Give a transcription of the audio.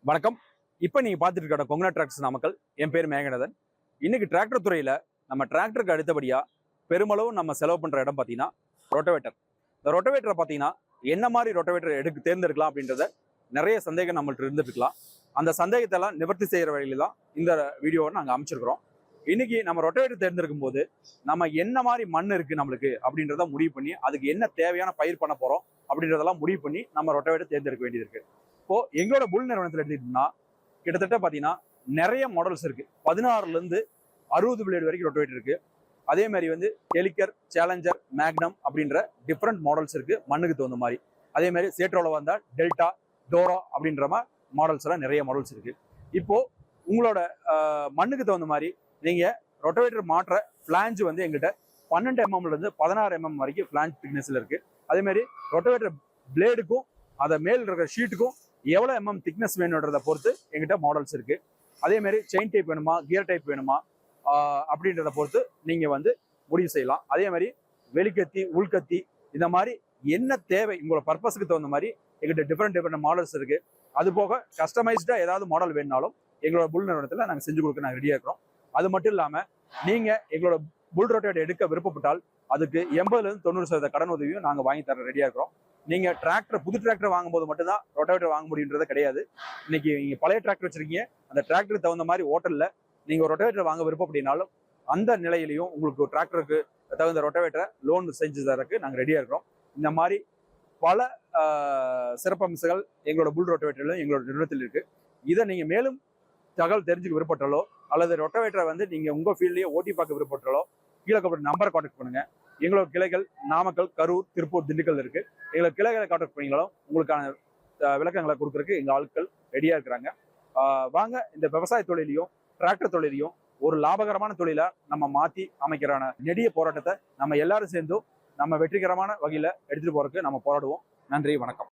வணக்கம். இப்போ நீங்க பார்த்துட்டு இருக்க கொங்கனா டிராக்டர்ஸ் நாமக்கல். என் பேர் மேகநாதன். இன்னைக்கு டிராக்டர் துறையில நம்ம டிராக்டருக்கு அடுத்தபடியா பெருமளவு நம்ம செலவு பண்ற இடம் பார்த்தீங்கன்னா ரொட்டவேட்டர். இந்த ரொட்டவேட்டரை பார்த்தீங்கன்னா என்ன மாதிரி ரொட்டவேட்டர் தேர்ந்தெடுக்கலாம் அப்படின்றத நிறைய சந்தேகம் நம்மள்ட்ட இருந்துட்டு இருக்கலாம். அந்த சந்தேகத்தெல்லாம் நிவர்த்தி செய்யற வழியில தான் இந்த வீடியோவை நாங்கள் அமைச்சிருக்கிறோம். இன்னைக்கு நம்ம ரொட்டவேட்டர் தேர்ந்தெடுக்கும் போது நம்ம என்ன மாதிரி மண் இருக்கு நம்மளுக்கு அப்படின்றத முடிவு பண்ணி அதுக்கு என்ன தேவையான பயிர் பண்ண போறோம் அப்படின்றதெல்லாம் முடிவு பண்ணி நம்ம ரொட்டவேட்டர் தேர்ந்தெடுக்க வேண்டியது இருக்கு. இப்போ எங்களோட புல் நிறுவனத்தில் எடுத்துக்கிட்டோம்னா கிட்டத்தட்ட பார்த்தீங்கன்னா நிறைய மாடல்ஸ் இருக்கு. 16ல இருந்து 60 பிளேடு வரைக்கும் ரொட்டவேட்டர் இருக்கு. அதே மாதிரி வந்து எலிக்கர், சேலஞ்சர், மேக்னம் அப்படின்ற டிஃப்ரெண்ட் மாடல்ஸ் இருக்கு மண்ணுக்கு தகுந்த மாதிரி. அதே மாதிரி சேட்ரோல வந்தால் டெல்டா, டோரா அப்படின்ற மாதிரி மாடல்ஸ் எல்லாம் நிறைய மாடல்ஸ் இருக்கு. இப்போ உங்களோட மண்ணுக்கு தகுந்த மாதிரி நீங்க ரொட்டவேட்டர் மாற்ற பிளான்ஜ் வந்து எங்கிட்ட 12 mm இருந்து 16 mm வரைக்கும் பிளான்ஜ் திக்னஸ்ல இருக்கு. அதே மாதிரி ரொட்டவேட்டர் பிளேடுக்கும் அதை மேல் இருக்கிற ஷீட்டுக்கும் எவ்வளோ திக்னஸ் வேணுன்றதை பொறுத்து எங்கிட்ட மாடல்ஸ் இருக்கு. அதே மாதிரி செயின் டைப் வேணுமா, கியர் டைப் வேணுமா அப்படின்றத பொறுத்து நீங்க வந்து முடிவு செய்யலாம். அதே மாதிரி வெளிக்கத்தி, உள்கத்தி, இந்த மாதிரி என்ன தேவை உங்களோட பர்பஸ்க்கு தகுந்த மாதிரி எங்கிட்ட டிஃப்ரெண்ட் மாடல்ஸ் இருக்கு. அது போக கஸ்டமைஸ்டா ஏதாவது மாடல் வேணுனாலும் எங்களோட புல் நிறுவனத்தில் நாங்கள் செஞ்சு கொடுக்க நாங்கள் ரெடியாக இருக்கிறோம். அது மட்டும் இல்லாமல் நீங்க எங்களோட புல் ரொட்டேட்டர் எடுக்க விருப்பப்பட்டால் அதுக்கு 80% 90% கடன் உதவியும் நாங்கள் வாங்கி தர ரெடியாக இருக்கிறோம். நீங்க புது டிராக்டர் வாங்கும்போது மட்டும்தான் ரொட்டவேட்டர் வாங்க முடியுன்றது கிடையாது. இன்னைக்கு நீங்க பழைய டிராக்டர் வச்சிருக்கீங்க, அந்த டிராக்டருக்கு தகுந்த மாதிரி ஓட்டல்ல நீங்க ஒரு ரொட்டவேட்டர் வாங்க விருப்பப்படினாலும் அந்த நிலையிலையும் உங்களுக்கு டிராக்டருக்கு தகுந்த ரொட்டவேட்டரை லோன் செஞ்சு தரக்கு நாங்கள் ரெடியா இருக்கிறோம். இந்த மாதிரி பல சிறப்பம்சங்கள் எங்களோட புல் ரொட்டவேட்டர்ல எங்களோட நிறுவனத்தில் இருக்கு. இதை நீங்க மேலும் தகவல் தெரிஞ்சுக்க விருப்பப்பட்டாலோ அல்லது ரொட்டவேட்டரை வந்து நீங்க உங்க ஃபீல்ட்லயே ஓட்டி பார்க்க விருப்பப்பட்டாலோ கீழே நம்பரை கான்டாக்ட் பண்ணுங்க. எங்களோட கிளைகள் நாமக்கல், கரூர், திருப்பூர், திண்டுக்கல் இருக்கு. எங்களோட கிளைகளை கான்டாக்ட் பண்ணிங்களாலும் உங்களுக்கான விளக்கங்களை கொடுக்கறதுக்கு எங்க ஆட்கள் ரெடியா இருக்கிறாங்க. வாங்க இந்த விவசாய தொழிலையும் டிராக்டர் தொழிலையும் ஒரு லாபகரமான தொழிலை நம்ம மாற்றி அமைக்கிறான நெடிய போராட்டத்தை நம்ம எல்லாரும் சேர்ந்தும் நம்ம வெற்றிகரமான வகையில் எடுத்துட்டு போறதுக்கு நம்ம போராடுவோம். நன்றி, வணக்கம்.